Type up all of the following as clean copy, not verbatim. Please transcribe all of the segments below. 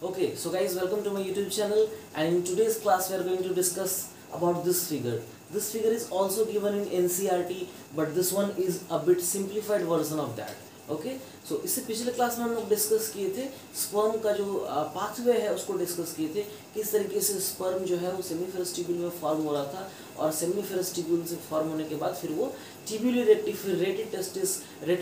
Okay, so guys, welcome to my YouTube channel, and in today's class we are going to discuss about this figure. This figure is also given in NCERT, but this one is a bit simplified version of that. Okay so इससे पिछले class में हम लोग discuss किए थे sperm का जो pathway है उसको डिस्कस किए थे किस तरीके से स्पर्म जो है वो सेमीफेरस ट्यूब्यूल में फॉर्म हो रहा था और सेमीफेरस ट्यूब्यूल से फॉर्म होने के बाद फिर वो ट्यूब्यूली रेक्टी फिर रेटी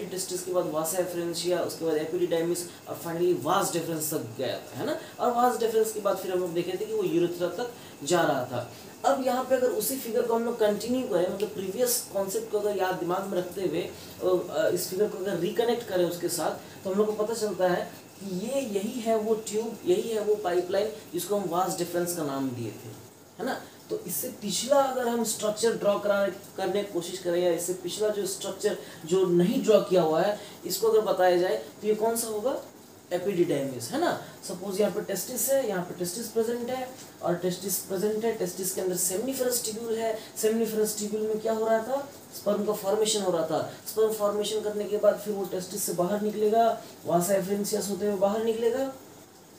टेस्टिस के बाद वासा एफरेंशिया उसके बाद एपिडिडाइमिस और फाइनली वास डिफरेंस तक गया था, है ना। और वास डिफरेंस के बाद फिर हम लोग देखे थे कि वो यूरेथ्रा तक जा रहा था। अब यहाँ पे अगर उसी फिगर को हम लोग कंटिन्यू करें, मतलब प्रीवियस कॉन्सेप्ट को अगर याद दिमाग में रखते हुए इस फिगर को अगर रिकनेक्ट करें उसके साथ, तो हम लोग को पता चलता है कि यही है वो ट्यूब, यही है वो पाइपलाइन जिसको हम वास डिफरेंस का नाम दिए थे, है ना। तो इससे पिछला अगर हम स्ट्रक्चर ड्रॉ करने की कोशिश करें या इससे पिछला जो स्ट्रक्चर जो नहीं ड्रॉ किया हुआ है इसको अगर बताया जाए तो ये कौन सा होगा? एपिडिडाइमिस, है ना। सपोज यहाँ पे टेस्टिस है, यहाँ पे टेस्टिस प्रेजेंट है और टेस्टिस प्रेजेंट है, टेस्टिस के अंदर सेमिनिफेरस ट्यूब्यूल है। सेमिनिफेरस ट्यूब्यूल में क्या हो रहा था? स्पर्म का फॉर्मेशन हो रहा था। स्पर्म फॉर्मेशन करने के बाद फिर वो टेस्टिस से बाहर निकलेगा, वासा एफरेंशियस होते हुए बाहर निकलेगा,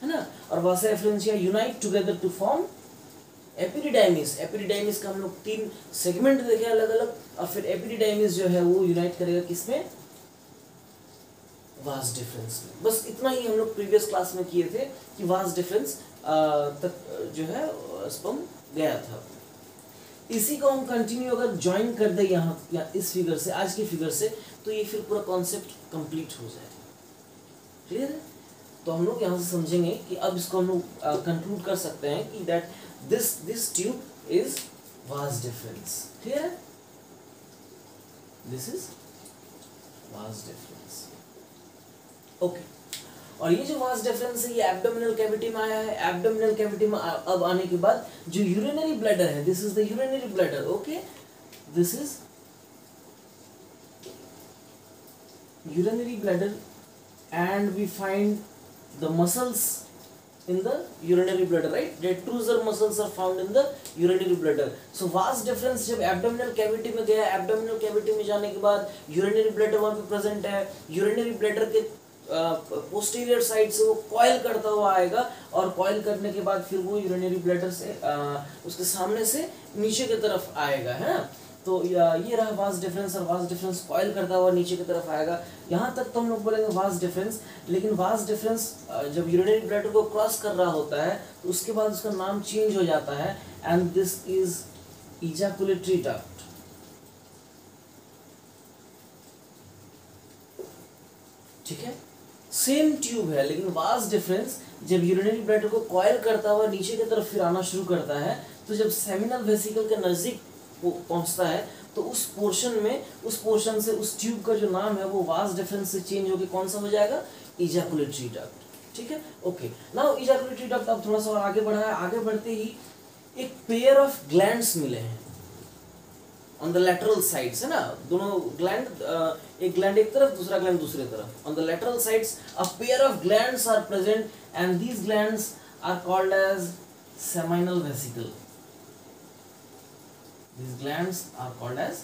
है ना। और vasa efferentia unite together to form epididymis. Epididymis का हम लोग 3 सेगमेंट देखे अलग अलग, और फिर एपिडिडाइमिस जो है वो यूनाइट करेगा किसमें? वास डिफरेंस में। बस इतना ही हम लोग प्रीवियस क्लास में किए थे कि वास डिफरेंस तक जो है स्पर्म गया था। इसी को हम कंटिन्यू अगर ज्वाइन कर दे यहाँ या इस फिगर से, आज की फिगर से, तो ये फिर पूरा कॉन्सेप्ट कंप्लीट हो जाएगा। क्लियर है? तो हम लोग यहाँ से समझेंगे कि अब इसको हम लोग कंक्लूड कर सकते हैं कि that this tube is vas deferens. Clear है? This is vas deferens. Okay और ये जो वास डिफरेंस है ये एब्डोमिनल कैविटी में आया है। एब्डोमिनल कैविटी में अब आने के बाद जो यूरिनरी ब्लैडर है, this is the urinary bladder. Okay, this is urinary bladder and we find the muscles in the urinary bladder, right? Detrusor muscles are found in the urinary bladder. So vas deferens जब abdominal cavity में गया, abdominal cavity में जाने के बाद urinary bladder वहाँ पे present है। urinary bladder के posterior side से वो coil करता हुआ आएगा और coil करने के बाद फिर वो urinary bladder से उसके सामने से नीचे की तरफ आएगा, है ना। तो ये रहा वास डिफरेंस, और वास डिफरेंस कॉइल करता हुआ नीचे की तरफ आएगा। यहाँ तक तो हम लोग बोलेंगे वास डिफरेंस, लेकिन वास डिफरेंस जब यूरिनरी ब्लैडर को क्रॉस कर रहा होता है तो उसके बाद उसका नाम चेंज हो जाता है and this is ejaculatory duct. ठीक है, सेम ट्यूब है, लेकिन वास डिफरेंस जब यूरिनरी ब्लैडर को कॉइल करता हुआ नीचे की तरफ फिर आना शुरू करता है, तो जब सेमिनल वेसिकल के नजदीक पहुंचता है तो उस पोर्शन से उस ट्यूब का जो नाम है वो वास डिफरेंस से चेंज होकर कौन सा हो जाएगा? Ejaculatory duct. ठीक है, ओके। नाउ इजैकुलेटरी डक्ट अब थोड़ा सा और आगे बढ़ा है। आगे बढ़ते ही एक पेयर ऑफ ग्लैंड्स मिले हैं ऑन द लैटरल साइड्स, है ना। दोनों ग्लैंड, एक ग्लैंड एक तरफ, दूसरा ग्लैंड दूसरे तरफ। On the lateral sides a pair of glands are present and these glands are called as seminal vesicle. These glands are called as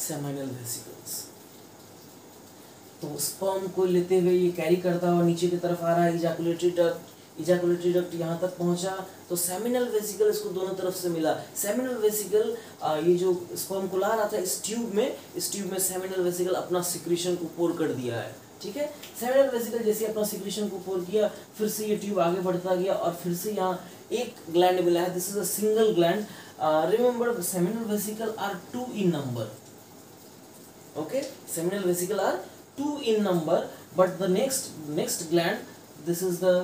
seminal vesicles. तो स्पर्म को लेते हुए ये कैरी करता हुआ नीचे की तरफ आ रहा है इजैकुलेटरी डक्ट। इजैकुलेटरी डक्ट यहाँ तक पहुँचा तो सेमिनल वेसिकल इसको दोनों तरफ से मिला। सेमिनल वेसिकल ये जो स्पर्म को ला रहा था इस ट्यूब में सेमिनल वेसिकल अपना सिक्रीशन को पोर कर दिया है। ठीक है, सेमिनल वेसिकल जैसे अपना सिक्रीशन को पोर किया, फिर से ये ट्यूब आगे बढ़ता गया और फिर से यहाँ एक ग्लैंड मिला है। This is a single gland. Remember, seminal vesicle are 2 in number. Okay, seminal vesicle are 2 in number, but the next gland, this is the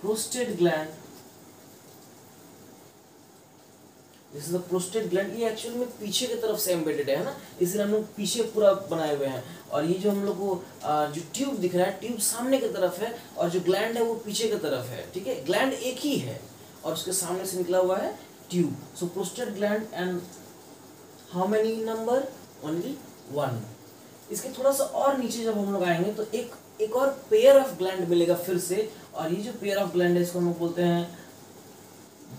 prostate gland. This is the prostate gland. ये actual में पीछे की तरफ से embedded है ना, इसलिए हम लोग पीछे पूरा बनाए हुए हैं। और ये जो हम लोग को जो ट्यूब दिख रहा है, ट्यूब सामने की तरफ है और जो ग्लैंड है वो पीछे की तरफ है। ठीक है, ग्लैंड एक ही है और उसके सामने से निकला हुआ है tube. So prostate gland and how many number? Only 1। इसके थोड़ा सा और नीचे जब हम लोग आएंगे तो एक और पेयर ऑफ ग्लैंड मिलेगा फिर से, और ये जो पेयर ऑफ ग्लैंड है इसको हम लोग बोलते हैं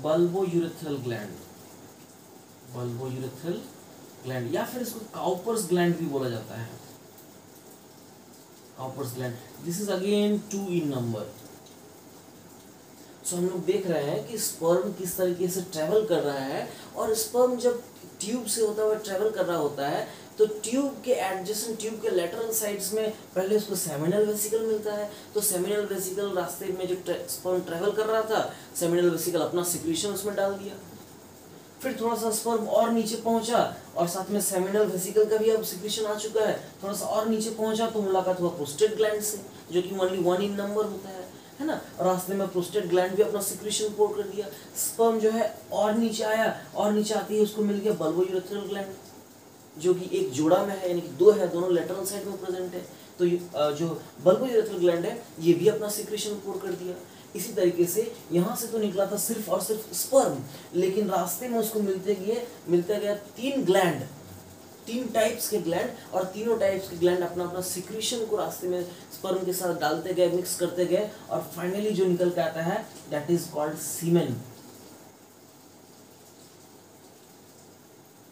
बल्बोयूरेथ्रल ग्लैंड। बल्बोयूरेथ्रल ग्लैंड या फिर इसको काउपर्स ग्लैंड भी बोला जाता है। Cowper's gland, this is again 2 in number. So हम लोग देख रहे हैं कि स्पर्म किस तरीके से ट्रेवल कर रहा है, और स्पर्म जब ट्यूब से होता हुआ ट्रेवल कर रहा होता है तो ट्यूब के एडजेसेंट, ट्यूब के लेटरल साइड्स में पहले उसको सेमिनल वेसिकल मिलता है। तो सेमिनल वेसिकल रास्ते में जो स्पर्म ट्रेवल कर रहा था, सेमिनल वेसिकल अपना सिक्रीशन उसमें डाल दिया। फिर थोड़ा सा स्पर्म और नीचे पहुंचा और साथ में सेमिनल वेसिकल का भी अब सिक्रीशन आ चुका है। थोड़ा सा और नीचे पहुंचा तो मुलाकात हुआ प्रोस्टेट ग्लैंड से, जो कि ओनली 1 इन नंबर होता है ना। रास्ते में प्रोस्टेट ग्लैंड भी अपना सिक्रीशन पोर कर दिया। स्पर्म जो है और नीचे आया, और नीचे आते ही उसको मिल गया बल्बोयूरेथ्रल ग्लैंड, जो कि एक जोड़ा में है, यानी कि 2 है, दोनों लेटरल साइड में प्रेजेंट है। तो जो बल्बोयूरेथ्रल ग्लैंड है ये भी अपना सिक्रीशन पोर कर दिया। इसी तरीके से यहाँ से तो निकला था सिर्फ और सिर्फ स्पर्म, लेकिन रास्ते में उसको मिलते गया 3 ग्लैंड, 3 टाइप्स के ग्लैंड, और तीनों टाइप्स के ग्लैंड अपना अपना सिक्रीशन को रास्ते में स्पर्म के साथ डालते गए, मिक्स करते गए, और फाइनली जो निकल के आता है दैट इज कॉल्ड सीमेन।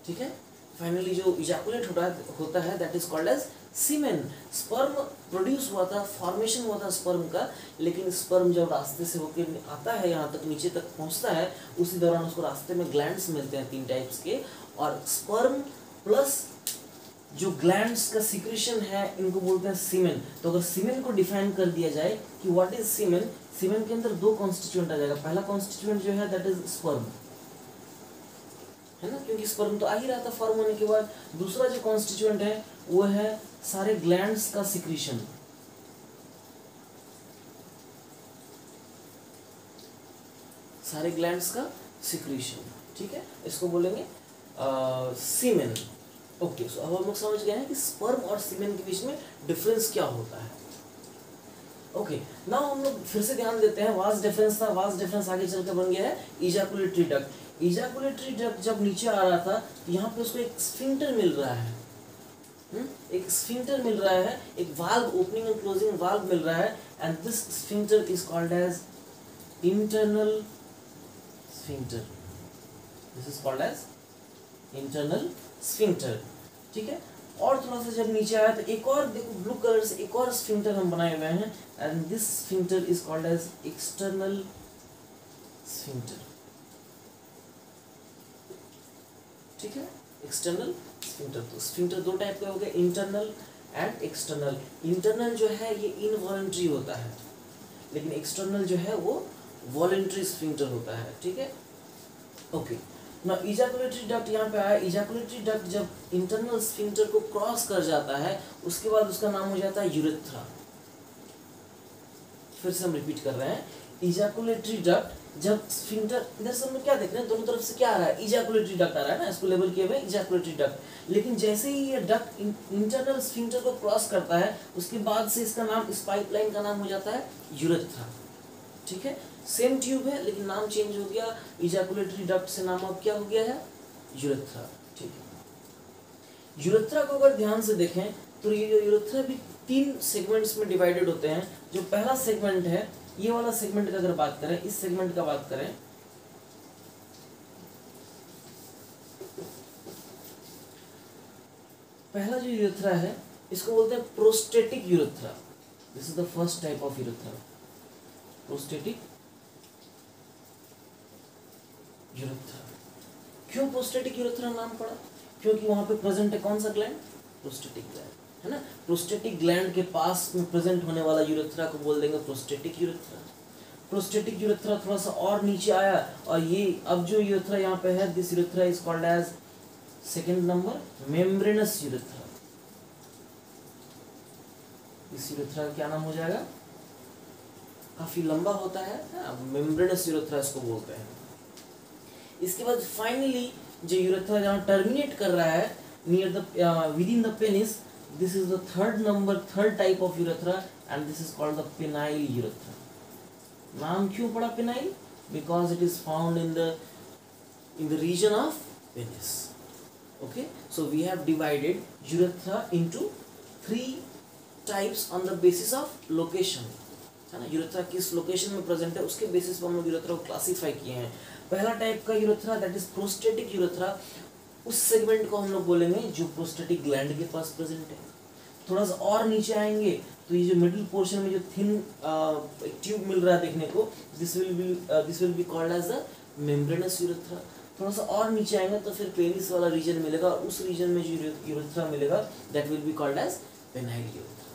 ठीक है, फाइनली जो इजैकुलेट होता है that is called as semen. Sperm produce हुआ था, फॉर्मेशन हुआ था स्पर्म का, लेकिन स्पर्म जब रास्ते से होकर आता है यहाँ तक, नीचे तक पहुँचता है, उसी दौरान उसको रास्ते में ग्लैंड्स मिलते हैं 3 टाइप्स के, और स्पर्म प्लस जो ग्लैंड्स का सिक्रीशन है इनको बोलते हैं सीमेन। तो अगर सीमेन को डिफाइन कर दिया जाए कि व्हाट इज सीमेन, सीमेन के अंदर 2 कॉन्स्टिट्यूएंट आ जाएगा। पहला कॉन्स्टिट्यूएंट जो है दैट इज स्पर्म, है ना, क्योंकि स्पर्म तो आ ही रहा था फॉर्म होने के बाद। दूसरा जो कॉन्स्टिट्यूएंट है वो है सारे ग्लैंड्स का सिक्रीशन, सारे ग्लैंड्स का सिक्रीशन। ठीक है, इसको बोलेंगे सीमेन। ओके, सो अब हम लोग समझ गए हैं कि स्पर्म और सीमेन के बीच में डिफरेंस क्या होता है। ओके, नाउ हम लोग फिर से ध्यान देते हैं, वास्ट डिफरेंस था, वास्ट डिफरेंस आगे चलकर बन गया है इजैकुलेटरी डक्ट। इजैकुलेटरी डक्ट जब नीचे आ रहा था तो यहाँ पे उसको एक स्फिंक्टर मिल रहा है, एक स्फिंक्टर मिल रहा है, एक valve, opening and closing valve मिल रहा है, and this sphincter is called as internal sphincter. This is called as internal sphincter. ठीक है, और थोड़ा सा जब नीचे आया तो एक और, देखो ब्लू कलर से एक और स्फिंक्टर हम बनाए हुए हैं, and this sphincter is called as external sphincter. ठीक है, एक्सटर्नल स्फिंक्टर। तो स्फिंक्टर 2 टाइप के हो गए, इंटरनल एंड एक्सटर्नल। इंटरनल जो है ये इनवॉलंटरी होता है, लेकिन एक्सटर्नल जो है वो वॉलंटरी स्फिंक्टर होता है। ठीक है, ओके। ना इजैकुलेटरी डक्ट यहाँ पे आया। इजैकुलेटरी डक्ट जब इंटरनल स्फिंक्टर को क्रॉस कर जाता है उसके बाद उसका नाम हो जाता है यूरेथ्रा। फिर से हम रिपीट कर रहे हैं, इजैकुलेटरी डक्ट जब स्फिंक्टर, इधर से हम क्या देख रहे हैं, दोनों तरफ से क्या आ रहा है, इजैकुलेटरी डक्ट आ रहा है ना, इसको लेबल किए हुए इजैकुलेटरी डक्ट। लेकिन जैसे ही ये डक्ट इंटरनल स्फिंक्टर को क्रॉस करता है उसके बाद से इसका नाम, इस पाइपलाइन का नाम हो जाता है यूरेथ्रा। ठीक है, सेम ट्यूब है लेकिन नाम चेंज हो गया, इजैकुलेटरी डक्ट से नाम अब क्या हो गया है, यूरेथ्रा। ठीक है, यूरेथ्रा को अगर ध्यान से देखें तो ये जो यूरेथ्रा भी 3 सेगमेंट्स में डिवाइडेड होते हैं। जो पहला सेगमेंट है, ये वाला सेगमेंट का अगर बात करें, इस सेगमेंट का बात करें, पहला जो यूरेथ्रा है इसको बोलते हैं prostatic urethra. This is the first type of urethra, prostatic urethra. क्यों प्रोस्टेटिक यूरेथ्रा नाम पड़ा, क्योंकि वहां पे प्रेजेंट है कौन सा ग्लैंड, प्रोस्टेटिक ग्लैंड, है ना। प्रोस्टेटिक ग्लैंड के पास में प्रेजेंट होने वाला यूरेथ्रा को बोल देंगे प्रोस्टेटिक यूरेथ्रा। प्रोस्टेटिक यूरेथ्रा थोड़ा सा और नीचे आया, और ये अब जो यूरेथ्रा यहाँ पे है, this urethra is called as second number membranous urethra. इस यूरेथ्रा का क्या नाम हो जाएगा, काफी लंबा होता है, मेम्ब्रेनस यूरेथ्रा इसको बोलते हैं। इसके बाद फाइनली जो यूरेथ्रा जहाँ टर्मिनेट कर रहा है near the within the penis, this is the third type of urethra, and this is called the penile urethra. नाम क्यों पड़ा penile, because it is found in the region of penis. Okay, so we have divided urethra into 3 types on the basis of location, है ना। Urethra किस location में present है उसके basis पर हम लोग यूरेथ्रा को क्लासिफाई किए हैं। पहला टाइप का urethra that is prostatic urethra, उस सेगमेंट को हम लोग बोलेंगे जो प्रोस्टेटिक ग्लैंड के पास प्रेजेंट है। थोड़ा सा और नीचे आएंगे तो ये जो मिडिल पोर्शन में जो थिन ट्यूब मिल रहा है देखने को, this will be called as the membranous urethra. थोड़ा सा और नीचे आएंगे तो फिर पेनिस वाला रीजन मिलेगा, और उस रीजन में जो यूरेथ्रा मिलेगा that will be called as penile urethra.